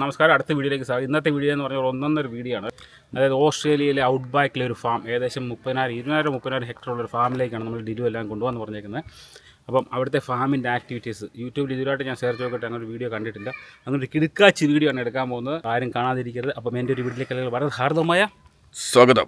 നമസ്കാരം. അടുത്ത വീഡിയോയിലേക്ക് സാർ. ഇന്നത്തെ വീഡിയോ എന്ന് പറഞ്ഞാൽ ഒന്നൊന്നൊരു വീഡിയോ ആണ്. അതായത് ഓസ്ട്രേലിയയിലെ ഔട്ട് ബാക്കിലെ ഒരു ഫാം, ഏകദേശം 30,000 ഹെക്ടറുള്ളൊരു ഫാമിലേക്കാണ് നമ്മൾ ഡിലു എല്ലാം കൊണ്ടുപോകാമെന്ന് പറഞ്ഞേക്കുന്നത്. അപ്പം അവിടുത്തെ ഫാമിൻ്റെ ആക്ടിവിറ്റീസ് യൂട്യൂബിൽ ഇതുവരായിട്ട് ഞാൻ സെർച്ച് നോക്കിയിട്ട് അങ്ങനെ ഒരു വീഡിയോ കണ്ടിട്ടില്ല. അങ്ങനെ ഒരു കിടുക്കാച്ചി വീഡിയോ ആണ് എടുക്കാൻ പോകുന്നത്. ആരും കാണാതിരിക്കരുത്. അപ്പം എൻ്റെ ഒരു വീട്ടിലേക്ക് വളരെ ഹാർദമായ സ്വാഗതം.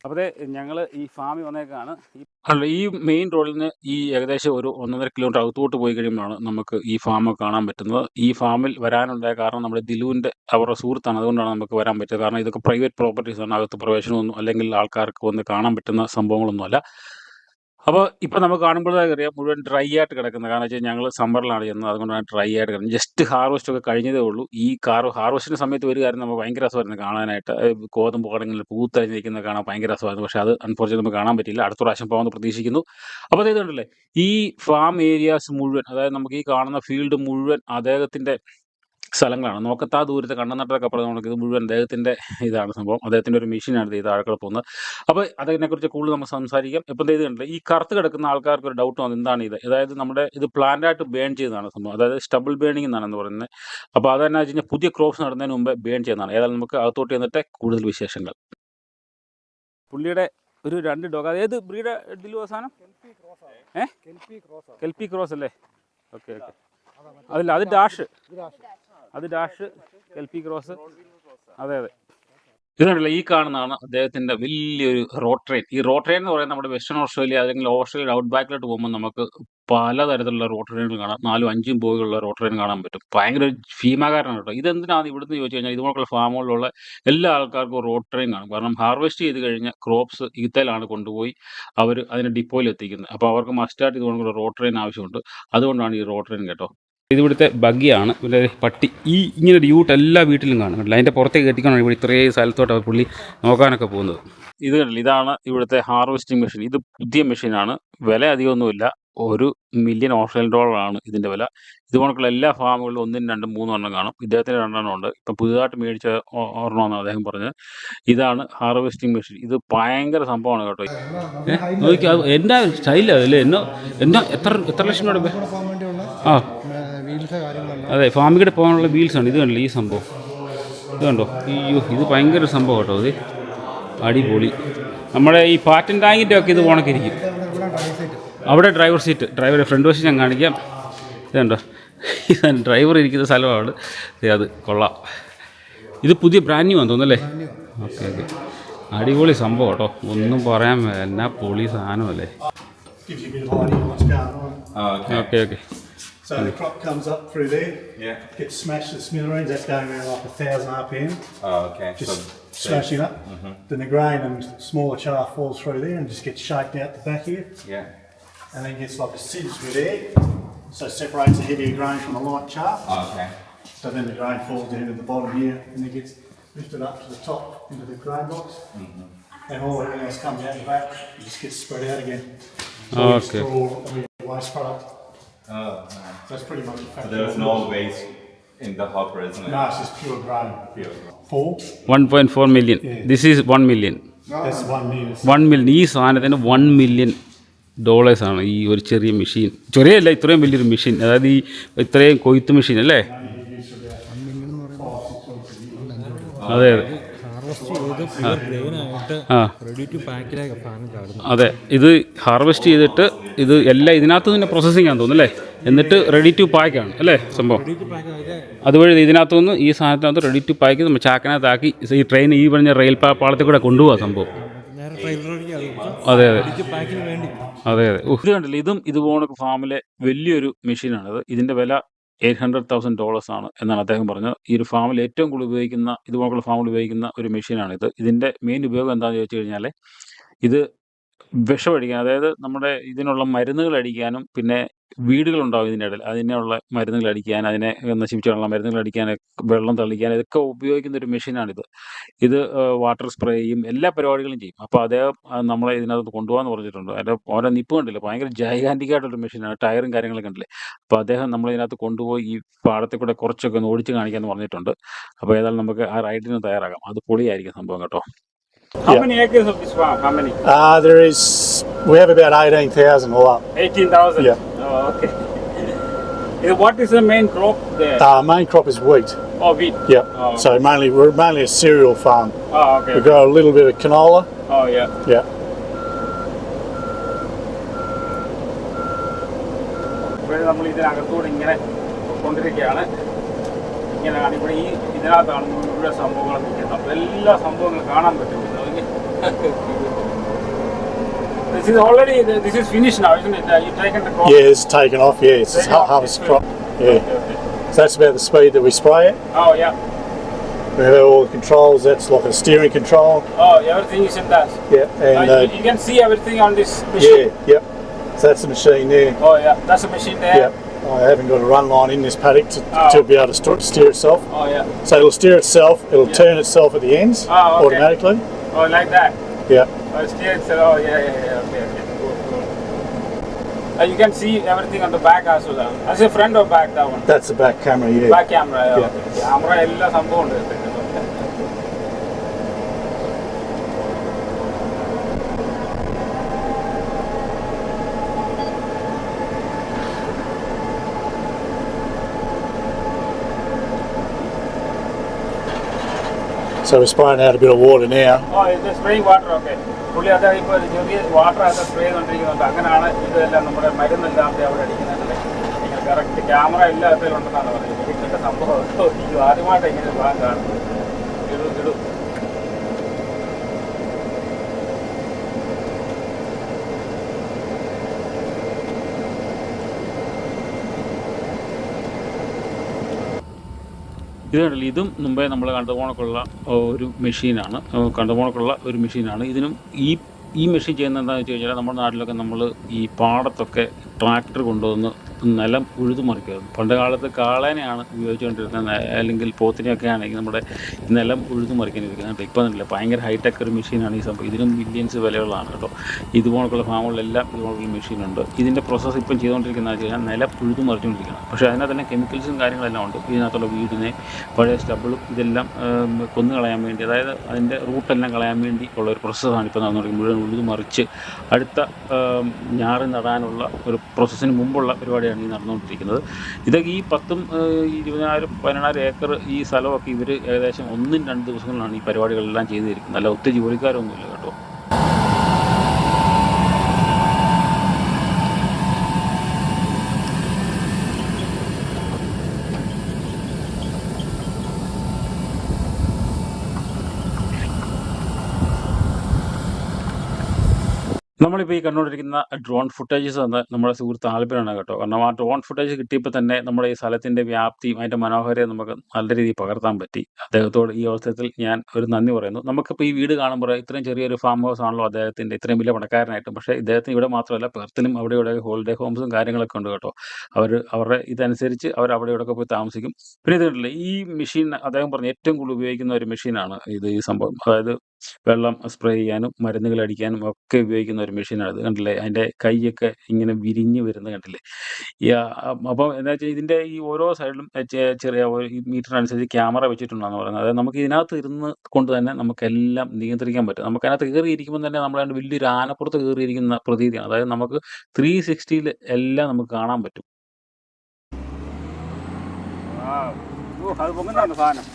അപ്പോൾ ഞങ്ങൾ ഈ ഫാമിൽ വന്നേക്കാണ്. ഈ മെയിൻ റോഡിൽ നിന്ന് ഈ ഏകദേശം ഒരു 1.5 കിലോമീറ്റർ അകത്തോട്ട് പോയി കഴിയുമ്പോഴാണ് നമുക്ക് ഈ ഫാം കാണാൻ പറ്റുന്നത്. ഈ ഫാമിൽ വരാനുണ്ടായ കാരണം നമ്മുടെ ദിലുവിൻ്റെ അവരുടെ സുഹൃത്താണ്, അതുകൊണ്ടാണ് നമുക്ക് വരാൻ പറ്റിയത്. കാരണം ഇതൊക്കെ പ്രൈവറ്റ് പ്രോപ്പർട്ടീസാണ്, അകത്ത് പ്രവേശനമൊന്നും അല്ലെങ്കിൽ ആൾക്കാർക്ക് വന്ന് കാണാൻ പറ്റുന്ന സംഭവങ്ങളൊന്നുമല്ല. അപ്പോൾ ഇപ്പോൾ നമുക്ക് കാണുമ്പോഴേ അറിയാം മുഴുവൻ ഡ്രൈ ആയിട്ട് കിടക്കുന്നത്. കാരണം വെച്ചാൽ ഞങ്ങൾ സമ്മറിലാണ് ചെയ്യുന്നത്, അതുകൊണ്ടാണ് ഡ്രൈ ആയിട്ട് കിടക്കുന്നത്. ജസ്റ്റ് ഹാർവെസ്റ്റ് ഒക്കെ കഴിഞ്ഞതേ ഉള്ളൂ. ഈ ഹാർവെസ്റ്റിൻ്റെ സമയത്ത് ഒരു കാര്യം നമുക്ക് ഭയങ്കര രസമായിരുന്നു കാണാനായിട്ട്. ഗോതമ്പ് കടങ്ങളിൽ പൂത്തരിഞ്ഞിരിക്കുന്നത് കാണാൻ ഭയങ്കര രസമായിരുന്നു. പക്ഷേ അത് അൺഫോർച്യുനേറ്റ്ലി നമുക്ക് കാണാൻ പറ്റില്ല. അടുത്ത പ്രാവശ്യം പോകാമെന്ന് പ്രതീക്ഷിക്കുന്നു. അപ്പോൾ ഇതുണ്ടല്ലേ, ഈ ഫാം ഏരിയാസ് മുഴുവൻ, അതായത് നമുക്ക് ഈ കാണുന്ന ഫീൽഡ് മുഴുവൻ അദ്ദേഹത്തിൻ്റെ സ്ഥലങ്ങളാണ്. നോക്കത്താ ദൂരത്ത് കണ്ണനട്ടൊക്കെ പറഞ്ഞ് നമുക്ക് ഇത് മുഴുവൻ അദ്ദേഹത്തിൻ്റെ ഇതാണ് സംഭവം. അദ്ദേഹത്തിൻ്റെ ഒരു മെഷീനാണ് ഇത് താഴെ പോകുന്നത്. അപ്പോൾ അതിനെക്കുറിച്ച് കൂടുതൽ നമുക്ക് സംസാരിക്കാം. ഇപ്പം ഇത് കണ്ടില്ല, ഈ കറുത്ത് കിടക്കുന്ന ആൾക്കാർക്ക് ഒരു ഡൗട്ട് വന്നു, എന്താണ് ഇത്? അതായത് നമ്മുടെ ഇത് പ്ലാന്റായിട്ട് ബേൺ ചെയ്തതാണ് സംഭവം. അതായത് സ്റ്റബിൾ ബേണിംഗ് എന്നാണെന്ന് പറയുന്നത്. അപ്പോൾ അതെന്നാ വെച്ച് കഴിഞ്ഞാൽ പുതിയ ക്രോപ്സ് നടുന്നതിന് മുമ്പ് ബേൺ ചെയ്യുന്നതാണ്. ഏതായാലും നമുക്ക് അകത്തോട്ട് ചെന്നിട്ട് കൂടുതൽ വിശേഷങ്ങൾ. പുള്ളിയുടെ ഒരു 2 ഡോഗ്, അതേത് ബ്രീഡ് ദിലു അവസാനം? കെൽപ്പി ക്രോസ് അല്ലേ? Okay okay. അതല്ല, അത് ഡാഷ് കെൽപ്പി ക്രോസ്. അതെ. ഇതുണ്ടല്ലോ, ഈ കാണുന്നതാണ് അദ്ദേഹത്തിൻ്റെ വലിയൊരു റോഡ് ട്രെയിൻ. ഈ റോഡ് ട്രെയിൻ എന്ന് പറയുന്നത് നമ്മുടെ വെസ്റ്റേൺ ഓസ്ട്രേലിയ അല്ലെങ്കിൽ ഓസ്ട്രേലിയ ഔട്ട് ബാക്കിലോട്ട് പോകുമ്പോൾ നമുക്ക് പലതരത്തിലുള്ള റോഡ് ട്രെയിനുകൾ കാണാം. 4 5 ബോഗിലുള്ള റോഡ് ട്രെയിൻ കാണാൻ പറ്റും. ഭയങ്കര ഭീമാകാരനാണ് കേട്ടോ. ഇതെന്തിനാണ് ഇവിടുന്ന് ചോദിച്ചു കഴിഞ്ഞാൽ, ഇതുപോലുള്ള ഫാമുകളിലുള്ള എല്ലാ ആൾക്കാർക്കും റോഡ് ട്രെയിൻ കാണും. കാരണം ഹാർവെസ്റ്റ് ചെയ്ത് കഴിഞ്ഞ ക്രോപ്സ് ഈത്തയിലാണ് കൊണ്ടുപോയി അവർ അതിന് ഡിപ്പോയിൽ എത്തിക്കുന്നത്. അപ്പോൾ അവർക്ക് മസ്റ്റായിട്ട് ഇതുകൊണ്ടുള്ള റോഡ് ട്രെയിൻ ആവശ്യമുണ്ട്. അതുകൊണ്ടാണ് ഈ റോഡ് ട്രെയിൻ കേട്ടോ. ഇതിവിടുത്തെ ബഗ്ഗിയാണ്. ഇവിടെ പട്ടി ഈ ഇങ്ങനെ ഒരു യൂട്ട് എല്ലാ വീട്ടിലും കാണും. അതിൻ്റെ പുറത്തേക്ക് കെട്ടിക്കൊണ്ടാണ് ഇവിടെ ഇത്രയും സ്ഥലത്തോട്ട് പുള്ളി നോക്കാനൊക്കെ പോകുന്നത്. ഇത് കണ്ടില്ല, ഇതാണ് ഇവിടുത്തെ ഹാർവെസ്റ്റിംഗ് മെഷീൻ. ഇത് പുതിയ മെഷീനാണ്. വില അധികമൊന്നുമില്ല. $1 മില്യൺ ഓസ്ട്രേലിയൻ ഇതിൻ്റെ വില. ഇതുപോലുള്ള എല്ലാ ഫാമുകളിലും 1, 2, 3 എണ്ണം കാണും. ഇദ്ദേഹത്തിന് 2 എണ്ണം ഉണ്ട്. ഇപ്പം പുതുതായിട്ട് മേടിച്ച ഒരെണ്ണമെന്നാണ് അദ്ദേഹം പറഞ്ഞത്. ഇതാണ് ഹാർവെസ്റ്റിംഗ് മെഷീൻ. ഇത് ഭയങ്കര സംഭവമാണ് കേട്ടോ. നോക്കി, എൻ്റെ സ്റ്റൈലാണ് അല്ലേ? എന്നാ എത്ര ലക്ഷം രൂപ? ആ അതെ, ഫാമിൽ കൂടെ പോകാനുള്ള വീൽസാണ്. ഇത് കണ്ടില്ല, ഈ സംഭവം ഇത് കണ്ടോ? അയ്യോ, ഇത് ഭയങ്കര സംഭവം കേട്ടോ. ഇത് അടിപൊളി. നമ്മുടെ ഈ പാറ്റൻ ടാങ്കിൻ്റെ ഒക്കെ ഇത് പോണക്കിരിക്കും. അവിടെ ഡ്രൈവർ സീറ്റ്, ഡ്രൈവറെ ഫ്രണ്ട് വശം ഞാൻ കാണിക്കാം. ഇതുണ്ടോ, ഇതാണ് ഡ്രൈവർ ഇരിക്കുന്ന സ്ഥലമാണ്. അത് കൊള്ളാം. ഇത് പുതിയ ബ്രാൻഡ് ന്യൂ ആണെന്ന് തോന്നുന്നല്ലേ? ഓക്കെ. അടിപൊളി സംഭവം കേട്ടോ, ഒന്നും പറയാൻ എന്നാ പൊളി സാധനമല്ലേ. Okay. So the crop comes up through there, gets smashed to smithereens. That's going around like 1,000 RPM. Oh, okay. Just smashing up. Then the grain and smaller chaff falls through there and just gets shaped out the back here. Yeah. And then gets like a sieve through there, so it separates the heavier grain from the light chaff. Oh, okay. So then the grain falls down to the bottom here and it gets lifted up to the top into the grain box. And all everything else comes out the back and just gets spread out again. So we store all the waste product. Oh, nice. So that's pretty much a factory. So there's no waste in the hopper, isn't it? No, it's just pure grain. Pure. 1.4 million. This is 1 million. That's 1 million. 1 million. ഈ സാധനത്തിന് $1 million ആണ് ഈ ഒരു ചെറിയ machine. ചെറിയല്ല, ഇത്രയും വലിയൊരു machine. അതായത് ഈ ഇത്രയും കൊയ്ത്ത് മെഷീൻ അല്ലേ? അതെ. അതെ, ഇത് ഹാർവെസ്റ്റ് ചെയ്തിട്ട് ഇത് എല്ലാം ഇതിനകത്ത് തന്നെ പ്രോസസ്സിംഗ് ആണെന്ന് തോന്നുന്നു അല്ലേ? എന്നിട്ട് റെഡി ടു പാക്കാണ് അല്ലേ സംഭവം? അതുവഴി ഇതിനകത്തുനിന്ന് ഈ സാധനത്തിനകത്ത് റെഡി ടു പാക്ക് നമ്മൾ ചാക്കിനകത്താക്കി ഈ ട്രെയിൻ ഈ പറഞ്ഞ റെയിൽ പാളത്തിൽ കൂടെ കൊണ്ടുപോകാം സംഭവം. അതെ അതെ അതെ അതെ. ഇത് കണ്ടില്ലേ, ഇതും ഇതുപോലെ ഫാമിലെ വലിയൊരു മെഷീനാണിത്. ഇതിൻ്റെ വില $800,000 ആണ് എന്നാണ് അദ്ദേഹം പറഞ്ഞത്. ഈ ഒരു ഫാമിൽ ഏറ്റവും കൂടുതൽ ഉപയോഗിക്കുന്ന, ഇതുപോലുള്ള ഫാമിൽ ഉപയോഗിക്കുന്ന ഒരു മെഷീനാണിത്. ഇതിൻ്റെ മെയിൻ ഉപയോഗം എന്താണെന്ന് ചോദിച്ചു കഴിഞ്ഞാൽ, ഇത് വിഷമടിക്കാൻ, അതായത് നമ്മുടെ ഇതിനുള്ള മരുന്നുകൾ അടിക്കാനും, പിന്നെ വീടുകളുണ്ടാവും ഇതിൻ്റെ ഇടയിൽ, അതിനുള്ള മരുന്നുകൾ അടിക്കാൻ, അതിനെ നശിപ്പിച്ചുള്ള മരുന്നുകൾ അടിക്കാൻ, വെള്ളം തളിക്കാൻ, ഇതൊക്കെ ഉപയോഗിക്കുന്ന ഒരു മെഷീനാണിത്. ഇത് വാട്ടർ സ്പ്രേ ചെയ്യും, എല്ലാ പരിപാടികളും ചെയ്യും. അപ്പോൾ അദ്ദേഹം നമ്മളെ ഇതിനകത്ത് കൊണ്ടുപോകാമെന്ന് പറഞ്ഞിട്ടുണ്ട്. അതിൻ്റെ ഓരോ നിപ്പ് കണ്ടില്ലേ, ഭയങ്കര ജൈഗാൻറ്റിക് ആയിട്ടുള്ള മെഷീനാണ്, ടയറും കാര്യങ്ങളൊക്കെ കണ്ടില്ലേ. അപ്പോൾ അദ്ദേഹം നമ്മളതിനകത്ത് കൊണ്ടുപോയി ഈ പാടത്തിൽ കൂടെ കുറച്ചൊക്കെ ഒന്ന് ഓടിച്ച് കാണിക്കാമെന്ന് പറഞ്ഞിട്ടുണ്ട്. അപ്പോൾ ഏതായാലും നമുക്ക് ആ റൈഡിന് തയ്യാറാകാം. അത് പൊളിയായിരിക്കും സംഭവം കേട്ടോ. How Yeah. many acres of this farm? How many? We have about 18,000 all up. 18,000. Yeah. Oh, okay. What is the main crop there? Main crop is wheat. Oh, wheat. Yeah. Oh. So we're mainly a cereal farm. Oh, okay. We grow a little bit of canola. Oh, yeah. Yeah. ഇവിടെ നമ്മൾ ഇതിനകത്തൂടെ ഇങ്ങനെ കൊണ്ടിരിക്കുകയാണ്. ഇങ്ങനെയാണ് ഇവിടെ ഈ ഇതിനകത്താണ് മുഴുവൻ സംഭവങ്ങൾ നിൽക്കുന്നത്. അപ്പോൾ എല്ലാ സംഭവങ്ങളും കാണാൻ പറ്റും. This is finished now, isn't it? You taken the crop? Yeah, it's taken off. Yeah, it's Taken off, harvest it's crop. good. Yeah. Okay, okay. So that's about the speed that we spray it. Oh, yeah. We have all the controls. That's like a steering control. Oh, everything is in that. Yeah. And You can see everything on this machine. yeah, yep. So that's the machine there. Oh, yeah. That's a machine there. Yeah. I haven't got a run line in this paddock Oh. to be able to steer itself. Oh, yeah. So it'll steer itself. It'll Yeah. turn itself at the ends Oh, okay. automatically. Oh, like that. Yeah. Oh, steer itself. Oh, yeah. Okay, okay. Cool, cool. You can see everything on the back as well. That's the front or back, that one? That's the back camera. Yeah. Back camera. Yeah. Yeah. Okay. Camera എല്ലാ സംഭവം ഉണ്ട്. So we're spraying out a bit of water now. Oh, it's spraying water. Okay. പുള്ളി അത് ഇപ്പോൾ ചെറിയ water അത് spray ചെയ്തുകൊണ്ടിരിക്കുന്നുണ്ട്. അങ്ങനെയാണ് ഇതെല്ലാം നമ്മുടെ മരുന്നെല്ലാം അവിടെ അടിക്കുന്നുണ്ടല്ലേ. ഇങ്ങനെ കറക്റ്റ് ക്യാമറ എല്ലാത്തിലും ഉണ്ടെന്നാണ് പറയുന്നത്. ഇതിൻ്റെ സംഭവം ഇത് ആദ്യമായിട്ട് ഇങ്ങനെ ഭാഗം കാണുന്നത്. ഇടും. ഇത് കണ്ടില്ല, ഇതും മുമ്പേ നമ്മൾ കണ്ടുപോണക്കുള്ള ഒരു മെഷീനാണ്. ഇതിനും ഈ മെഷീൻ ചെയ്യുന്നത് എന്താണെന്ന് വെച്ച് കഴിഞ്ഞാൽ, നമ്മുടെ നാട്ടിലൊക്കെ നമ്മൾ ഈ പാടത്തൊക്കെ ട്രാക്ടർ കൊണ്ടുവന്ന് നിലം ഉഴുതുമറിക്കുമായിരുന്നു. പണ്ട് കാലത്ത് കാളേനെയാണ് ഉപയോഗിച്ചുകൊണ്ടിരുന്നത്, അല്ലെങ്കിൽ പോത്തിനെയൊക്കെ ആണെങ്കിൽ നമ്മുടെ നിലം ഉഴുതുമറിക്കാനിരിക്കുന്നത്. ഇപ്പോൾ എന്നില്ല, ഭയങ്കര ഹൈടെക് ഒരു മെഷീനാണ് ഈ സംഭവം. ഇതിനും മില്യൻസ് വിലയുള്ളതാണ് കേട്ടോ. ഇതുപോലുള്ള ഫാമുകളിലെല്ലാം ഇതുപോലുള്ള മെഷീനുണ്ട്. ഇതിൻ്റെ പ്രോസസ്സ് ഇപ്പം ചെയ്തുകൊണ്ടിരിക്കുന്നത് വെച്ച് കഴിഞ്ഞാൽ നിലം ഉഴുതുമറിച്ചുകൊണ്ടിരിക്കണം. പക്ഷേ അതിനകത്ത് തന്നെ കെമിക്കൽസും കാര്യങ്ങളെല്ലാം ഉണ്ട്. ഇതിനകത്തുള്ള വീടിനെ, പഴയ സ്റ്റബിളും ഇതെല്ലാം കൊന്നു കളയാൻ വേണ്ടി, അതായത് അതിൻ്റെ റൂട്ടെല്ലാം കളയാൻ വേണ്ടി ഉള്ള ഒരു പ്രോസസ്സാണ് ഇപ്പോൾ നടന്നുകൊണ്ടിരിക്കുന്നത്. മുഴുവൻ ഉഴുതുമറിച്ച് അടുത്ത ഞാറ് നടാനുള്ള ഒരു പ്രോസസ്സിന് മുമ്പുള്ള പരിപാടിയാണ് ഈ നടന്നുകൊണ്ടിരിക്കുന്നത്. ഇതൊക്കെ ഈ 10,000, 20,000, 18,000 ഏക്കർ ഈ സ്ഥലമൊക്കെ ഇവർ ഏകദേശം 1-2 ദിവസങ്ങളിലാണ് ഈ പരിപാടികളെല്ലാം ചെയ്തിരിക്കുന്നത്. അല്ല ഒത്തിരി ജോലിക്കാരൊന്നുമില്ല കേട്ടോ. നമ്മളിപ്പോൾ ഈ കണ്ടുകൊണ്ടിരിക്കുന്ന ഡ്രോൺ ഫുട്ടേജസ് എന്ന് നമ്മുടെ സുഹൃത്ത് ആൽബിനാണ് കേട്ടോ. കാരണം ആ ഡ്രോൺ ഫുട്ടേജ് കിട്ടിയപ്പോൾ തന്നെ നമ്മുടെ ഈ സ്ഥലത്തിൻ്റെ വ്യാപ്തിയും അതിൻ്റെ മനോഹരതയും നമുക്ക് നല്ല രീതിയിൽ പകർത്താൻ പറ്റി. അദ്ദേഹത്തോട് ഈ അവസരത്തിൽ ഞാൻ ഒരു നന്ദി പറയുന്നു. നമുക്കിപ്പോൾ ഈ വീട് കാണുമ്പോൾ ഇത്രയും ചെറിയൊരു ഫാം ഹൗസ് ആണല്ലോ അദ്ദേഹത്തിൻ്റെ, ഇത്രയും വലിയ പണക്കാരനായിട്ടും. പക്ഷേ ഇദ്ദേഹത്തിന് ഇവിടെ മാത്രമല്ല, പെർത്തിലും അവിടെ ഇവിടെ ഹോളിഡേ ഹോംസും കാര്യങ്ങളൊക്കെ ഉണ്ട് കേട്ടോ. അവരുടെ ഇതനുസരിച്ച് അവർ അവിടെ ഇവിടെയൊക്കെ പോയി താമസിക്കും. പിന്നെ ഇത് കണ്ടില്ലേ, ഈ മെഷീൻ അദ്ദേഹം പറഞ്ഞ ഏറ്റവും കൂടുതൽ ഉപയോഗിക്കുന്ന ഒരു മെഷീനാണ് ഇത്. ഈ സംഭവം, അതായത് വെള്ളം സ്പ്രേ ചെയ്യാനും മരുന്നുകൾ അടിക്കാനും ഒക്കെ ഉപയോഗിക്കുന്ന ഒരു മെഷീനാണ് ഇത്. കണ്ടില്ലേ, അതിൻ്റെ കൈയൊക്കെ ഇങ്ങനെ വിരിഞ്ഞ് വരുന്നത് കണ്ടില്ലേ. അപ്പോൾ എന്താ വെച്ചാൽ ഇതിൻ്റെ ഈ ഓരോ സൈഡിലും ചെറിയ ഈ മീറ്ററിനനുസരിച്ച് ക്യാമറ വെച്ചിട്ടുണ്ടെന്ന് പറയുന്നത്. അതായത് നമുക്ക് ഇതിനകത്ത് ഇരുന്ന് കൊണ്ട് തന്നെ നമുക്കെല്ലാം നിയന്ത്രിക്കാൻ പറ്റും. നമുക്കതിനകത്ത് കയറിയിരിക്കുമ്പോൾ തന്നെ നമ്മളതിൻ്റെ വലിയൊരു ആനപ്പുറത്ത് കയറിയിരിക്കുന്ന പ്രതീതിയാണ്. അതായത് നമുക്ക് 360 എല്ലാം നമുക്ക് കാണാൻ പറ്റും. അത് പൊങ്ങുന്നതാണ് സാധനം.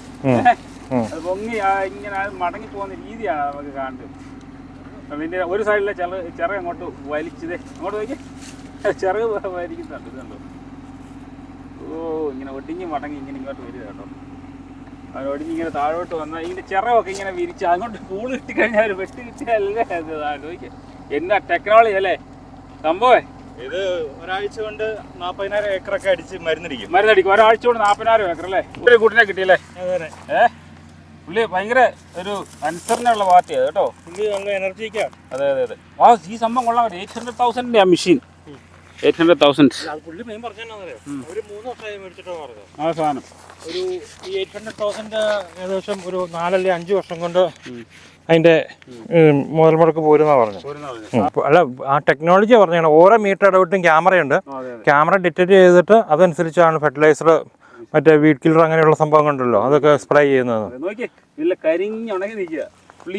അത് പൊങ്ങി ഇങ്ങനെ മടങ്ങി പോകുന്ന രീതിയാണ് നമുക്ക് കാണുന്നത്. അതിൻ്റെ ഒരു സൈഡിലെ ചിറക് അങ്ങോട്ട് വലിച്ചത് അങ്ങോട്ട് നോക്കി ചിറക് വലിക്കുന്നുണ്ട്. ഇതുണ്ടോ? ഇങ്ങനെ ഒടിഞ്ഞ് മടങ്ങി ഇങ്ങനെ ഇങ്ങോട്ട് വരിക കേട്ടോ. അത് ഒടിഞ്ഞ് ഇങ്ങനെ താഴോട്ട് വന്നാൽ ഇതിൻ്റെ ചിറകൊക്കെ ഇങ്ങനെ വിരിച്ച് അങ്ങോട്ട് പൂള് കിട്ടിക്കഴിഞ്ഞാൽ വെട്ടി കിട്ടിയല്ലേ അത് നോക്കി. എന്നാ ടെക്നോളജി അല്ലേ. സംഭവേ ഇത് ഒരാഴ്ച കൊണ്ട് 40,000 ഏക്കറൊക്കെ അടിച്ച് മരുന്നടിക്കും. ഒരാഴ്ച കൊണ്ട് 40,000 ഏക്കർ അല്ലേ? ഒരു കൂട്ടിനെ കിട്ടിയല്ലേ? പുള്ളി ഭയങ്കര ഒരു അനുസരണയുള്ള പാർട്ടിയാണ് കേട്ടോ. പുള്ളി നല്ല എനർജിക്കാണ്. അതെ. ഈ സംഭവം കൊള്ളാൻ 800,000 മെഷീൻ. 800,000. പുള്ളി മെയിൻ പറഞ്ഞറിയോ, ഒരു 3 വർഷമായി മേടിച്ചിട്ടോ പറഞ്ഞത് ആ സാധനം. ഒരു ഈ 800,000 ഏകദേശം ഒരു 4 അല്ലെങ്കിൽ 5 വർഷം കൊണ്ട് അതിന്റെ മുതൽ മുടക്ക് പോരുന്ന പറഞ്ഞു. അല്ല, ആ ടെക്നോളജി പറഞ്ഞാണ്. ഓരോ മീറ്റർ ഇടവിട്ടും ക്യാമറയുണ്ട്. ക്യാമറ ഡിറ്റക്ട് ചെയ്തിട്ട് അതനുസരിച്ചാണ് ഫെർട്ടിലൈസർ, മറ്റേ വീഡ് കില്ലർ അങ്ങനെയുള്ള സംഭവങ്ങളുണ്ടല്ലോ, അതൊക്കെ സ്പ്രേ ചെയ്യുന്നത്. ഇല്ല, കരിഞ്ഞുണങ്ങി നിൽക്കുക.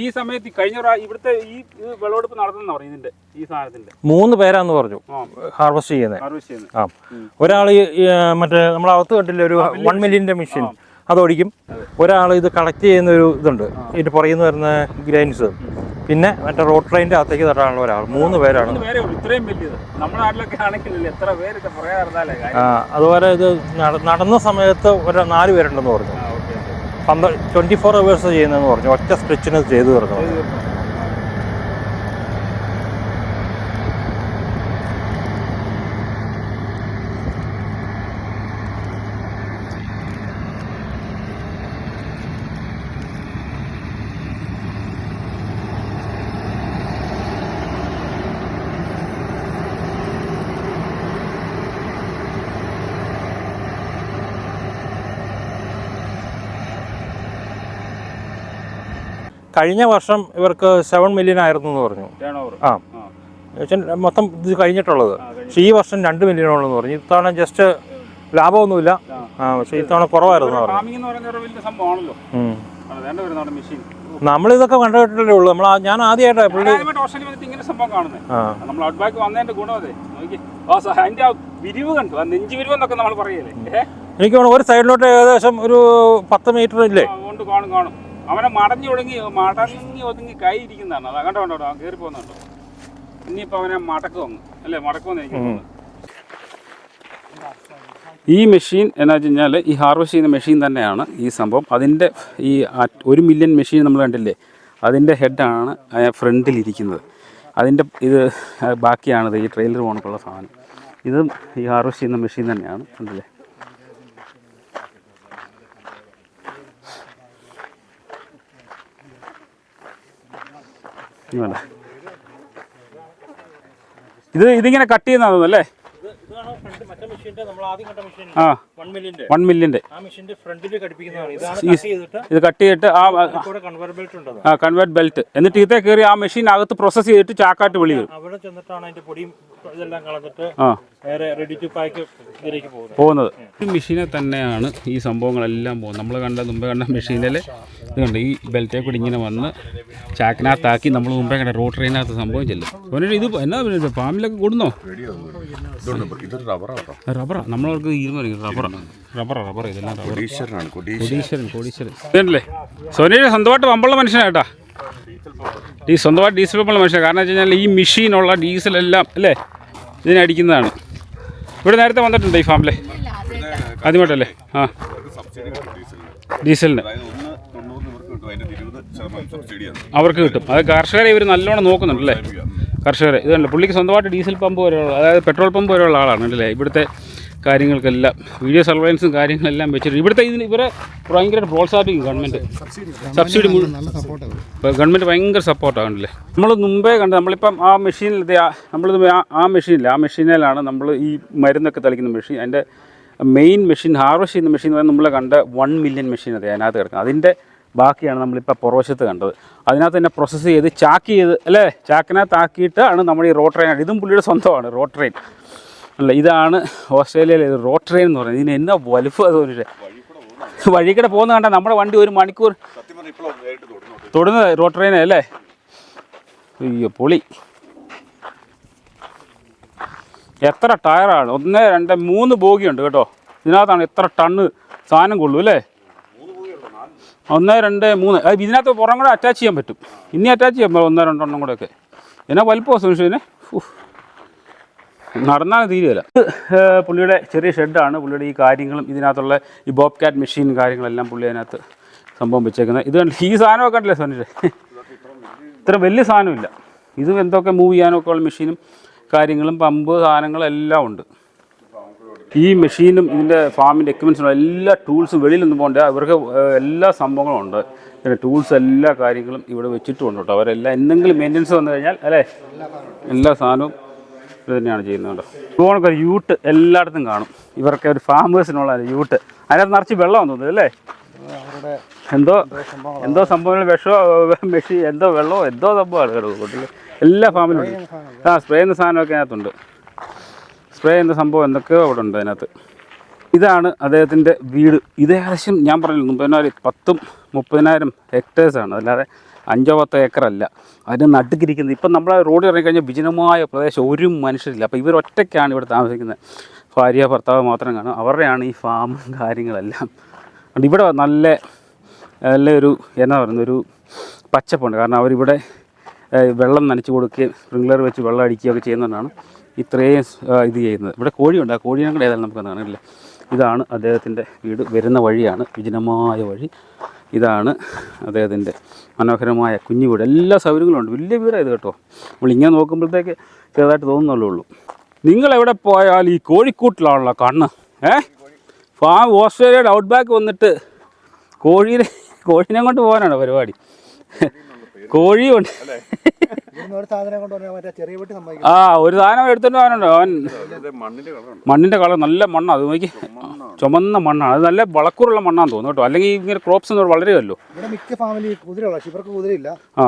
ഈ സമയത്ത് കഴിഞ്ഞ ഇവിടുത്തെ ഈ വിളവെടുപ്പ് നടത്തുന്ന പറഞ്ഞു ഇതിന്റെ ഈ സാധനത്തിന്റെ 3 പേരാന്ന് പറഞ്ഞു ഹാർവെസ്റ്റ് ചെയ്യുന്നത്. ആ, ഒരാൾ മറ്റേ നമ്മളകത്ത് കണ്ടില്ലേ ഒരു 1 മില്യന്റെ മെഷീൻ, അതോടിക്കും. ഒരാൾ ഇത് കളക്ട് ചെയ്യുന്ന ഒരു ഇതുണ്ട്, ഇതിന്റെ പുറകിൽ നിന്ന് വരുന്ന ഗ്രൈൻസ്. പിന്നെ മറ്റേ റോഡ് ട്രെയിനിന്റെ അകത്തേക്ക് തട്ടാനുള്ള ഒരാൾ. 3 പേരാണ്. അതുപോലെ ഇത് നടന്ന സമയത്ത് 4 പേരുണ്ടെന്ന് പറഞ്ഞു. 24 hours ചെയ്യുന്നതെന്ന് പറഞ്ഞു. ഒറ്റ സ്ട്രെച്ചിന് ചെയ്തു തീർന്നു. കഴിഞ്ഞ വർഷം ഇവർക്ക് 7 മില്യൺ ആയിരുന്നു എന്ന് പറഞ്ഞു. ആ, മൊത്തം ഇത് കഴിഞ്ഞിട്ടുള്ളത്. പക്ഷേ ഈ വർഷം 2 മില്യണോളെന്ന് പറഞ്ഞു. ഇത്തവണ ജസ്റ്റ് ലാഭമൊന്നുമില്ല. പക്ഷേ ഇത്തവണ കുറവായിരുന്നു പറഞ്ഞു. നമ്മളിതൊക്കെ കണ്ടിട്ടല്ലേ ഉള്ളൂ. ഞാൻ ആദ്യമായിട്ടാണ് പുള്ളി എനിക്ക് തോന്നുന്നു ഒരു സൈഡിലോട്ട് ഏകദേശം ഒരു 10 മീറ്റർ ഇല്ലേ. അവനെ മടങ്ങി ഒതുങ്ങി കൈ ഇരിക്കുന്നതാണ്. അത് കണ്ടോ കയറി പോകുന്നുണ്ടോ. ഇനിയിപ്പോൾ അവനെ മടക്കുമെന്ന് അല്ലേ, മടക്കുമെന്ന് എനിക്ക് തോന്നുന്നു. ഈ മെഷീൻ എന്നാ വെച്ച് കഴിഞ്ഞാൽ ഈ ഹാർവെസ്റ്റ് ചെയ്യുന്ന മെഷീൻ തന്നെയാണ് ഈ സംഭവം. അതിൻ്റെ ഈ 1 മില്യൺ മെഷീൻ നമ്മൾ കണ്ടില്ലേ, അതിൻ്റെ ഹെഡാണ് ഫ്രണ്ടിലിരിക്കുന്നത്. അതിൻ്റെ ഇത് ബാക്കിയാണിത്, ഈ ട്രെയിലർ പോണക്കുള്ള സാധനം. ഇതും ഈ ഹാർവെസ്റ്റ് ചെയ്യുന്ന മെഷീൻ തന്നെയാണ്. കണ്ടില്ലേ? ഇതിങ്ങനെ കട്ട് ചെയ്യുന്നതാണ് അല്ലേ? ആ, 1 മില്യൻ്റെ ഇത് കട്ട് ചെയ്തിട്ട് ആ കൺവേർട്ട് ബെൽറ്റ്, എന്നിട്ട് ഇതേ കയറി ആ മെഷീൻ അകത്ത് പ്രോസസ് ചെയ്തിട്ട് ചാക്കാട്ട് വെളി വരും. പോകുന്നത് ഈ മെഷീനെ തന്നെയാണ് ഈ സംഭവങ്ങളെല്ലാം പോകുന്നത്. നമ്മൾ മുമ്പേ കണ്ട മെഷീനിൽ ഇത് കണ്ട് ഈ ബെൽറ്റേ കൂടി ഇങ്ങനെ വന്ന് ചാക്കിനകത്താക്കി നമ്മൾ മുമ്പേ കണ്ട റോഡ് ട്രെയിനകത്ത് സംഭവം ചെല്ലും. ഇത് എന്നാ ഫാമിലൊക്കെ കൂടുന്നോ? റബ്ബറാ നമ്മളവർക്ക് റബ്ബർ ഇതെല്ലാം കോടീശ്വരൻ ഇതല്ലേ. സോനിയുടെ സ്വന്തമായിട്ട് പമ്പുള്ള മനുഷ്യനായിട്ടാ, ഈ സ്വന്തമായിട്ട് ഡീസൽ പമ്പുള്ള മനുഷ്യനാണ്. കാരണം വെച്ച് കഴിഞ്ഞാൽ ഈ മെഷീനുള്ള ഡീസലെല്ലാം അല്ലേ ഇതിനടിക്കുന്നതാണ്. ഇവിടെ നേരത്തെ വന്നിട്ടുണ്ട് ഈ ഫാമിലെ ആദ്യമായിട്ടല്ലേ? ആ, ഡീസലിന് അവർക്ക് കിട്ടും. അത് കർഷകരെ ഇവർ നല്ലോണം നോക്കുന്നുണ്ടല്ലേ, കർഷകരെ. ഇതല്ല, പുള്ളിക്ക് സ്വന്തമായിട്ട് ഡീസൽ പമ്പ് വരെയുള്ള, അതായത് പെട്രോൾ പമ്പ് വരെയുള്ള ആളാണ് അല്ലേ. ഇവിടുത്തെ കാര്യങ്ങൾക്കെല്ലാം വീഡിയോ സർവൈലൻസും കാര്യങ്ങളെല്ലാം വെച്ചിട്ട് ഇവിടുത്തെ ഇവരെ ഭയങ്കര പ്രോത്സാഹിപ്പിക്കും ഗവൺമെൻറ്. സബ്സിഡി ഗവൺമെൻറ് ഭയങ്കര സപ്പോർട്ടാണല്ലേ. നമ്മൾ മുമ്പേ കണ്ട് നമ്മളിപ്പം ആ മെഷീനിൽ നമ്മളിത് ആ മെഷീനിലാണ് നമ്മൾ ഈ മരുന്നൊക്കെ തളിക്കുന്ന മെഷീൻ. അതിൻ്റെ മെയിൻ മെഷീൻ ഹാർവെസ്റ്റ് ചെയ്യുന്ന മെഷീൻ നമ്മൾ കണ്ട 1 മില്യൺ മെഷീൻ അതെ അതിനകത്ത് കിടക്കുന്നത്. അതിൻ്റെ ബാക്കിയാണ് നമ്മളിപ്പോൾ പുറവശത്ത് കണ്ടത്. അതിനകത്ത് തന്നെ പ്രോസസ്സ് ചെയ്ത് ചാക്ക് ചെയ്ത് അല്ലേ, ചാക്കിനകത്താക്കിയിട്ടാണ് നമ്മൾ ഈ റോഡ് ട്രെയിൻ. ഇതും പുള്ളിയുടെ സ്വന്തമാണ് റോഡ് ട്രെയിൻ അല്ല. ഇതാണ് ഓസ്ട്രേലിയയിലെ റോഡ് ട്രെയിൻ എന്ന് പറയുന്നത്. ഇതിന് എന്നാ വലുപ്പം തോന്നിട്ട് വഴി കൂടെ പോകുന്ന കണ്ടാൽ നമ്മുടെ വണ്ടി 1 മണിക്കൂർ തൊടുന്നത് റോഡ് ട്രെയിൻ അല്ലേ. അയ്യോ പൊളി. എത്ര ടയറാണ്, 1 2 3 ബോഗിയുണ്ട് കേട്ടോ. ഇതിനകത്താണ് എത്ര ടണ്ണ് സാധനം കൊള്ളൂ അല്ലേ. 1 2 3 അത് ഇതിനകത്ത് പുറം കൂടെ അറ്റാച്ച് ചെയ്യാൻ പറ്റും. ഇനി അറ്റാച്ച് ചെയ്യാൻ 1 2 എണ്ണം കൂടെയൊക്കെ. എന്നാ വലിപ്പമാണ് സുനിഷന്. നടന്നാൽ തീരുകയില്ല. പുള്ളിയുടെ ചെറിയ ഷെഡാണ്. പുള്ളിയുടെ ഈ കാര്യങ്ങളും ഇതിനകത്തുള്ള ഈ ബോബ് കാറ്റ് മെഷീൻ കാര്യങ്ങളെല്ലാം പുള്ളി അതിനകത്ത് സംഭവം വെച്ചേക്കുന്നത്. ഇത് കണ്ട് ഈ സാധനമൊക്കെ ഉണ്ടല്ലേ സുനിഷ്, ഇത്ര വലിയ സാധനമില്ല. ഇത് എന്തൊക്കെ മൂവ് ചെയ്യാനൊക്കെ ഉള്ള മെഷീനും കാര്യങ്ങളും പമ്പ് സാധനങ്ങളും എല്ലാം ഉണ്ട്. ഈ മെഷീനും ഇതിൻ്റെ ഫാമിൻ്റെ എക്യുപ്മെൻറ്റ്സും എല്ലാ ടൂൾസും വെളിയിലൊന്നും പോകണ്ട, ഇവർക്ക് എല്ലാ സംഭവങ്ങളും ഉണ്ട്. പിന്നെ ടൂൾസ് എല്ലാ കാര്യങ്ങളും ഇവിടെ വെച്ചിട്ടുണ്ട് കേട്ടോ. അവരെല്ലാം എന്തെങ്കിലും മെയിൻ്റനൻസ് വന്നു കഴിഞ്ഞാൽ അല്ലേ എല്ലാ സാധനവും ഇത് തന്നെയാണ് ചെയ്യുന്നത് കേട്ടോ. ഇതുപോലൊക്കെ ഒരു യൂട്ട് എല്ലായിടത്തും കാണും. ഇവർക്ക് ഒരു ഫാമേഴ്സിനുള്ള യൂട്ട്, അതിനകത്ത് നിറച്ച് വെള്ളമാണെന്ന് തോന്നുന്നു അല്ലേ, എന്തോ സംഭവങ്ങൾ വിഷമോ മെഷീൻ എന്തോ വെള്ളമോ എന്തോ സംഭവമാണ് കേട്ടോ കൂട്ടിൽ എല്ലാ ഫാമിലും ഉണ്ട്. സ്പ്രേ ചെയ്യുന്ന സാധനമൊക്കെ അതിനകത്തുണ്ട്. സ്പ്രേ ചെയ്യുന്ന സംഭവം എന്തൊക്കെയോ അവിടെ ഉണ്ട് അതിനകത്ത്. ഇതാണ് അദ്ദേഹത്തിൻ്റെ വീട്. ഇത് ഏകദേശം ഞാൻ പറഞ്ഞു 10,000-30,000 ഹെക്ടേഴ്സാണ്, അല്ലാതെ 5-10 ഏക്കറല്ല. അതിന് നടുക്കിരിക്കുന്നത്. ഇപ്പം നമ്മളെ റോഡിൽ ഇറങ്ങിക്കഴിഞ്ഞാൽ വിജനമായ പ്രദേശം, ഒരു മനുഷ്യരില്ല. അപ്പോൾ ഇവർ ഒറ്റയ്ക്കാണ് ഇവിടെ താമസിക്കുന്നത്. ഭാര്യ ഭർത്താവ് മാത്രം കാണും. അവരുടെയാണ് ഈ ഫാമും കാര്യങ്ങളെല്ലാം. അതുകൊണ്ട് ഇവിടെ നല്ലൊരു എന്നാ പറയുന്നത് ഒരു പച്ചപ്പുണ്ട്. കാരണം അവരിവിടെ വെള്ളം നനച്ച് കൊടുക്കുകയും സ്പ്രിംഗ്ലർ വെച്ച് വെള്ളം അടിക്കുകയൊക്കെ ചെയ്യുന്നതാണ് ഇത്രയും ഇത് ചെയ്യുന്നത്. ഇവിടെ കോഴിയുണ്ട്. ആ കോഴീനെ കൂടെ ഏതായാലും നമുക്ക് കാണില്ല. ഇതാണ് അദ്ദേഹത്തിൻ്റെ വീട്. വരുന്ന വഴിയാണ്, വിജനമായ വഴി. ഇതാണ് അദ്ദേഹത്തിൻ്റെ മനോഹരമായ കുഞ്ഞു വീട്. എല്ലാ സൗകര്യങ്ങളും ഉണ്ട്. വലിയ വീടാണ് ഇത് കേട്ടോ. നമ്മളിങ്ങനെ നോക്കുമ്പോഴത്തേക്ക് ചെറുതായിട്ട് തോന്നുന്നുള്ളൂ. നിങ്ങളെവിടെ പോയാൽ ഈ കോഴിക്കൂട്ടിലാണല്ലോ കണ്ണ്. ഫാം ഓസ്ട്രേലിയയുടെ ഔട്ട് ബാക്ക് വന്നിട്ട് കോഴീനെ കൊണ്ട് പോകാനാണ് പരിപാടി. കോഴിയുണ്ട്. ഒരു സാധനം എടുത്തിട്ട് പോകാനുണ്ടോ? അവൻ മണ്ണിൻ്റെ കളർ നല്ല മണ്ണാണ്. അത് നോക്കി ചുമന്ന മണ്ണാണ്. അത് നല്ല വളക്കൂറുള്ള മണ്ണാന്ന് തോന്നുന്നു കേട്ടോ. അല്ലെങ്കിൽ ഇങ്ങനെ ക്രോപ്സ് ഒന്നും വളരുമല്ലോ.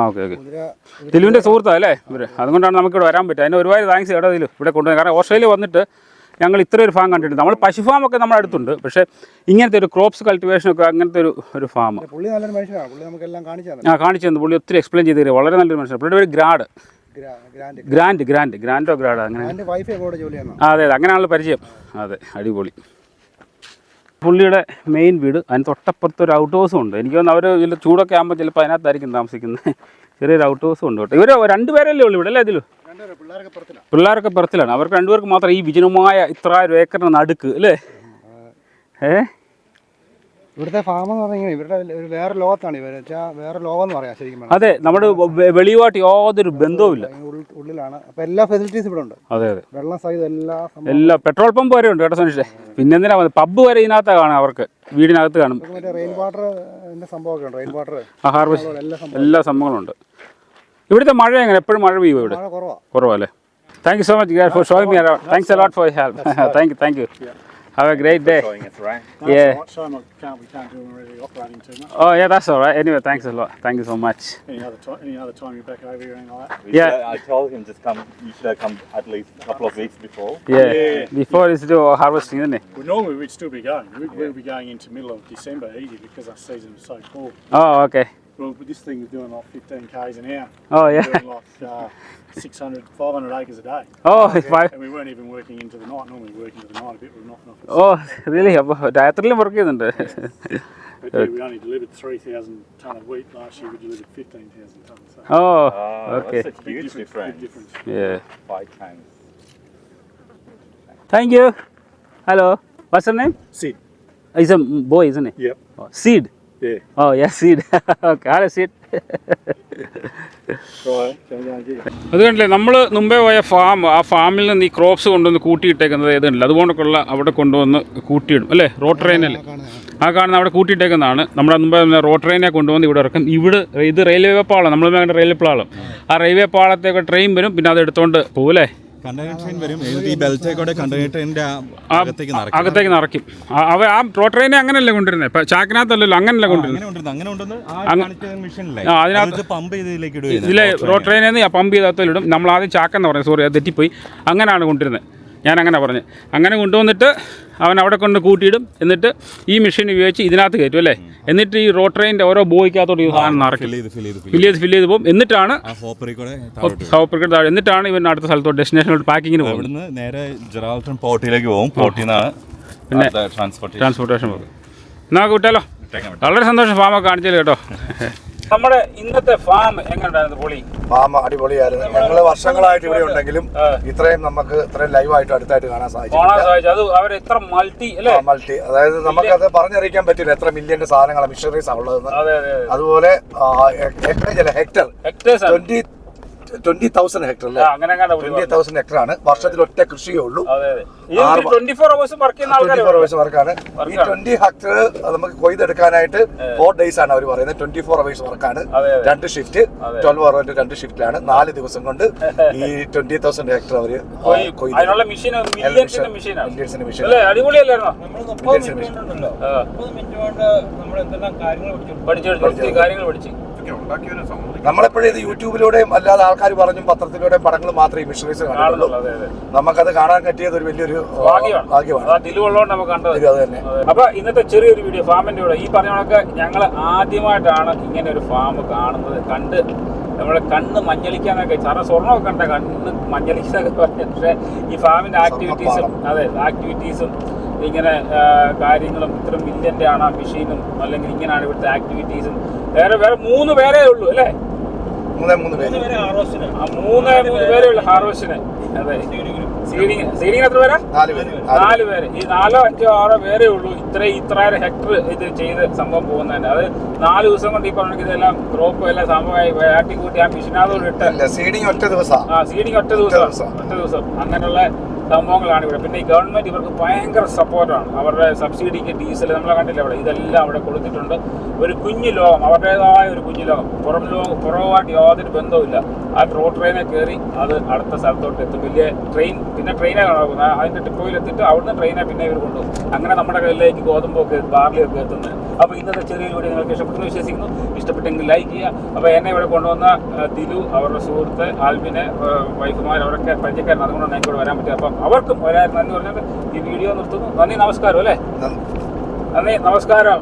ഓക്കെ. ദിലുവിൻ്റെ സുഹൃത്താണ് അല്ലേ ഇവർ. അതുകൊണ്ടാണ് നമുക്കിവിടെ വരാൻ പറ്റുക. അതിന് ഒരുപാട് താങ്ക്സ് കേട്ടോ ഇതിൽ ഇവിടെ കൊണ്ടുപോയി. കാരണം ഓസ്ട്രേലിയ വന്നിട്ട് ഞങ്ങൾ ഇത്ര ഒരു ഫാം കണ്ടിട്ടുണ്ട്. നമ്മൾ പശു ഫാമൊക്കെ നമ്മുടെ അടുത്തുണ്ട്. പക്ഷേ ഇങ്ങനത്തെ ഒരു ക്രോപ്സ് കൾട്ടിവേഷനൊക്കെ അങ്ങനത്തെ ഒരു ഫാം കാണിച്ചു തന്നു. പുള്ളി ഒത്തിരി എക്സ്പ്ലെയിൻ ചെയ്ത് തരും. വളരെ നല്ലൊരു മനുഷ്യൻ. പുള്ളിയുടെ ഒരു ഗ്രാൻഡോ അങ്ങനെ. അതെ അങ്ങനെയാണല്ലോ പരിചയം. അതെ അടിപൊളി. പുള്ളിയുടെ മെയിൻ വീട്. അതിന് തൊട്ടപ്പുറത്ത് ഒരു ഔട്ട് ഹൗസും ഉണ്ട്. എനിക്ക് തോന്നുന്നു അവർ ഇതിൽ ചൂടൊക്കെ ആകുമ്പോൾ ചിലപ്പോൾ അതിനകത്തായിരിക്കും താമസിക്കുന്നത്. ചെറിയൊരു ഔട്ട് ഹൗസും ഉണ്ട് കേട്ടോ. ഇവർ 2 പേരല്ലേ ഉള്ളൂ ഇവിടെ അല്ലേ ഇതിൽ? പിള്ളേരൊക്കെ പുറത്തിലാണ്. അവർക്ക് 2 പേർക്ക് മാത്രം ഈ വിജനമായ ഇത്ര ഏക്കറിന് നടുക്ക് അല്ലേ? ഇവിടുത്തെ ഫാം എന്ന് പറഞ്ഞാൽ ഇവരുടെ ഒരു വേറെ ലോകത്താണ്. വേറെ ലോകം എന്ന് പറയാം ശരിക്കും. അതെ, നമ്മുടെ വെളിയുമായിട്ട് യാതൊരു ബന്ധവുമില്ല. ഉള്ളിലാണ്. അപ്പോൾ എല്ലാ ഫെസിലിറ്റീസും ഇവിടെ ഉണ്ട്. അതെ വെള്ളം സഹിതം എല്ലാ പെട്രോൾ പമ്പ് വരെ ഉണ്ട് കേട്ടോ സനീഷേ. പിന്നെ എന്തിനാ പബ്ബ് വരെ ഇതിനകത്താണ് കാണും. അവർക്ക് വീടിനകത്ത് കാണും. റെയിൻ വാട്ടറിന്റെ സംഭവമൊക്കെ ഉണ്ട്. റെയിൻ വാട്ടർ ഹാർവെസ്റ്റ് എല്ലാ സംഭവങ്ങളും ഉണ്ട്. ഇവിടുത്തെ മഴ എങ്ങനെ? എപ്പോഴും മഴ പെയ്യുമോ ഇവിടെ? കുറവല്ലേ? Thank you so much for showing me around. Thanks a lot for your help. Thank you. Have a great day. Yeah. We can't do really operating too much. Oh yeah, that's all right. Anyway, thanks a lot. Thank you so much. Any other time you're back over here or anything like that? Yeah. I told him just come. You should have come at least a couple of weeks before. Yeah. Before it's do harvesting, isn't it? Well, normally we'd still be going. We'll be going into middle of December easy because our season is so poor. Oh, okay. Well, but this thing is doing like 15 k's an hour. Oh yeah. Doing like 600-500 acres a day. Oh, and we weren't even working into the night. Normally working into the night a bit. We're knocking off. Oh, really? അപ്പോൾ രാത്രിയിലും work ചെയ്യുന്നുണ്ട്. But yeah, we only delivered 3,000 tonne of wheat last year. We delivered 15,000 tonnes. So Oh, okay. That's a huge difference. big difference. Yeah. 5 times. Thank you. Hello. What's your name? Sid. He's a boy, isn't he? Yep. Oh, Seed. Yeah. Oh, yeah, Seed. Okay, hello, Seed. Right. Can we go and get it? അത് കണ്ടില്ലേ, നമ്മൾ മുമ്പേ പോയ farm, ആ ഫാമിൽ നിന്ന് ഈ crops കൊണ്ടുവന്ന് കൂട്ടിയിട്ടേക്കുന്നത് ഏതുണ്ടല്ലോ അതുകൊണ്ടൊക്കെയുള്ള അവിടെ കൊണ്ടുവന്ന് കൂട്ടിയിടും അല്ലേ? റോഡ് ട്രെയിനിൽ ആ കാണുന്ന അവിടെ കൂട്ടിയിട്ടേക്കുന്നതാണ്. നമ്മുടെ മുമ്പേ റോഡ് ട്രെയിനെ കൊണ്ടുവന്ന് ഇവിടെ ഇറക്കും. ഇവിടെ ഇത് റെയിൽവേ പാളം, നമ്മൾ വേണ്ട റെയിൽവേ പാളം. ആ റെയിൽവേ പാളത്തേക്ക് ട്രെയിൻ വരും, പിന്നെ അത് എടുത്തുകൊണ്ട് പോകും അല്ലേ? കണ്ടെയ്നർ ട്രെയിൻ വരും. ഈ ബെൽറ്റേക്കൂടെ കണ്ടെയ്നർ ട്രെയിനിന്റെ അകത്തേക്ക് നിറയ്ക്കും. ആ റോഡ് ട്രെയിനെ അങ്ങനെയല്ലേ കൊണ്ടുവരുന്നത്? ഇപ്പം ചാക്കിനകത്തല്ലല്ലോ, അങ്ങനെയല്ല കൊണ്ടുവരുന്നത്. അതിനകത്ത് പമ്പ് ചെയ്തതിലേക്ക് ഇടുക. ഇതിലെ റോഡ് ട്രെയിനിൽ നിന്ന് പമ്പ് ചെയ്തതിലിടും. നമ്മൾ ആദ്യം ചാക്കെന്ന് പറഞ്ഞു, സോറി അത് തെറ്റിപ്പോയി. അങ്ങനെയാണ് കൊണ്ടുവരുന്നത്. ഞാൻ അങ്ങനെ പറഞ്ഞു. അങ്ങനെ കൊണ്ടുവന്നിട്ട് അവൻ അവിടെ കൊണ്ട് കൂട്ടിയിടും. എന്നിട്ട് ഈ മെഷീൻ ഉപയോഗിച്ച് ഇതിനകത്ത് കയറ്റും അല്ലേ? എന്നിട്ട് ഈ റോഡ് ട്രെയിനിൻ്റെ ഓരോ ബോയ്ക്കകത്തോട്ട് ഈ സാധനം നിറയ്ക്കും. ഫില്ല് ചെയ്ത് പോകും. എന്നിട്ടാണ് താഴെ. എന്നിട്ടാണ് ഇവൻ അടുത്ത സ്ഥലത്തോട്ട് ഡെസ്റ്റിനേഷനിലോട്ട് പാക്കിങ്ങിന് പോകും. ഇവിടുന്ന് നേരെ ജെറാൾട്ടൺ പോർട്ടിലേക്ക് പോകും. പോർട്ടിൽ നിന്നാണ് പിന്നെ ട്രാൻസ്പോർട്ടേഷൻ പോകും. എന്നാൽ കൂട്ടാലോ. വളരെ സന്തോഷം ഫാമൊക്കെ കാണിച്ചല്ലോ കേട്ടോ. നമ്മുടെ ഇന്നത്തെ ഫാം എങ്ങനെയുണ്ടായിരുന്നു? പൊളി ഫാം അടിപൊളിയായിരുന്നു. ഞങ്ങൾ വർഷങ്ങളായിട്ട് ഇവിടെ ഉണ്ടെങ്കിലും ഇത്രയും നമുക്ക് ഇത്രയും ലൈവായിട്ട് അടുത്തായിട്ട് കാണാൻ സാധിച്ചു. അത് അവർ എത്ര മൾട്ടി അല്ലേ? മൾട്ടി, അതായത് നമുക്കത് പറഞ്ഞറിയിക്കാൻ പറ്റില്ല എത്ര മില്യന്റെ സാധനങ്ങളാണ് മിഷനറീസ് ഉള്ളതെന്ന്. അതുപോലെ ഹെക്ടർ 20,000 ഹെക്ടർ അല്ലേ? അങ്ങനെ അങ്ങനെ 20,000 ഹെക്ടർ ആണ്. വർഷത്തിൽ ഒറ്റ കൃഷിയേ ഉള്ളൂ. അതെ അതെ. ഈ 24 hours വർക്ക് ചെയ്യുന്ന ആൾക്കാർ 24 hours വർക്കാണ്. ഈ 20 ഹെക്ടർ നമുക്ക് കൊയ്തെടുക്കാനായിട്ട് 4 days ആണ് അവർ പറയുന്നത്. 24 hours വർക്കാണ്. 2 ഷിഫ്റ്റ്, 12 hour 2 ഷിഫ്റ്റിലാണ്. 4 ദിവസം കൊണ്ട് ഈ 20,000 ഹെക്ടർ അവര് അതിനുള്ള മെഷീൻ മില്യൺസിന്റെ മെഷീൻ. അടിപൊളിയല്ലായിരുന്നോ? നമ്മൾ 30 മിനിറ്റ് ഉണ്ടല്ലോ, 30 മിനിറ്റ് കൊണ്ട് നമ്മൾ എന്തെല്ലാം കാര്യങ്ങൾ പഠിച്ചു. നമ്മളെപ്പോഴും ഇത് യൂട്യൂബിലൂടെയും അല്ലാതെ ആൾക്കാർ പറഞ്ഞും പത്രത്തിലൂടെയും പടങ്ങൾ മാത്രമേ ഈ മിഷണറീസ് കണ്ടിട്ടുള്ളൂ. നമുക്കത് കാണാൻ പറ്റിയത് ഒരു വലിയൊരു ഭാഗ്യമാണ്. ദിലുള്ളതുകൊണ്ട് നമുക്ക് കണ്ടത് അത് തന്നെ. അപ്പൊ ഇന്നത്തെ ചെറിയൊരു വീഡിയോ ഫാമിന്റെ കൂടെ ഈ പറഞ്ഞ കണക്ക് ഞങ്ങൾ ആദ്യമായിട്ടാണ് ഇങ്ങനെ ഒരു ഫാം കാണുന്നത്. കണ്ട് നമ്മളെ കണ്ണ് മഞ്ഞളിക്കാനൊക്കെ സാറിന് സ്വർണ്ണമൊക്കെ കണ്ട കണ്ണ് മഞ്ഞളിക്കാനൊക്കെ പറഞ്ഞു. പക്ഷെ ഈ ഫാമിന്റെ ആക്ടിവിറ്റീസും ഇങ്ങനെ കാര്യങ്ങളും ഇത്ര മില്യന്റെ ആണ് മെഷീനും അല്ലെങ്കിൽ ഇങ്ങനെയാണ് ഇവിടുത്തെ ആക്ടിവിറ്റീസും. വേറെ 3 പേരേ ഉള്ളൂ അല്ലേ? 3 പേര്. 3 പേരേ ഉള്ളൂ ഹാർവസ്റ്റിന്. അതെ. സീഡിങ് എത്ര പേരാ? 4 പേര്. ഈ 4, 5, 6 പേരേ ഉള്ളൂ ഇത്രയേറെ ഹെക്ടർ ഇത് ചെയ്ത് സംഭവം പോകുന്നതിന്. അത് 4 ദിവസം കൊണ്ട് ഈ പറഞ്ഞ ഇതെല്ലാം ക്രോപ്പ് എല്ലാം സംഭവമായി ആട്ടിക്കൂട്ടി ആ മെഷീനകത്തോട് ഇട്ട് സീഡിങ് ഒറ്റ ദിവസം അങ്ങനെയുള്ള സംഭവങ്ങളാണ് ഇവിടെ. പിന്നെ ഈ ഗവൺമെന്റ് ഇവർക്ക് ഭയങ്കര സപ്പോർട്ടാണ്. അവരുടെ സബ്സിഡിക്ക് ഡീസൽ നമ്മളെ കണ്ടില്ല അവിടെ, ഇതെല്ലാം അവിടെ കൊടുത്തിട്ടുണ്ട്. ഒരു കുഞ്ഞു ലോകം, അവരുടേതായ ഒരു കുഞ്ഞു ലോകം. പുറവുമായിട്ട് യാതൊരു ബന്ധവുമില്ല. ആ ട്രെയിനെ കയറി അത് അടുത്ത സ്ഥലത്തോട്ട് എത്തും. വലിയ ട്രെയിൻ, പിന്നെ ട്രെയിനാണ് നടക്കുന്നത്. അതിന്റെ ഡിപ്പോയിൽ എത്തിയിട്ട് അവിടുന്ന് ട്രെയിനെ പിന്നെ ഇവർ കൊണ്ടുപോകും. അങ്ങനെ നമ്മുടെ കയ്യിലേക്ക് ഗോതമ്പൊക്കെ ബാർലിയൊക്കെ എത്തുന്നത്. അപ്പോൾ ഇന്നത്തെ ചെറിയൊരു വീഡിയോ നിങ്ങൾക്ക് ഇഷ്ടപ്പെട്ടെന്ന് വിശ്വസിക്കുന്നു. ഇഷ്ടപ്പെട്ടെങ്കിൽ ലൈക്ക് ചെയ്യുക. അപ്പോൾ എന്നെ ഇവിടെ കൊണ്ടുവന്ന ദിലു, അവരുടെ സുഹൃത്ത് ആൽബിനെ, വൈഫുമാർ, അവരൊക്കെ പരിചയക്കാരാണ്. അതുകൊണ്ടാണ് എനിക്ക് ഇവിടെ വരാൻ പറ്റുക. അപ്പം അവർക്കും ഒരായിരം നന്ദി പറഞ്ഞുകൊണ്ട് ഈ വീഡിയോ നിർത്തുന്നു. നന്ദി, നമസ്കാരം അല്ലേ? നന്ദി, നമസ്കാരം.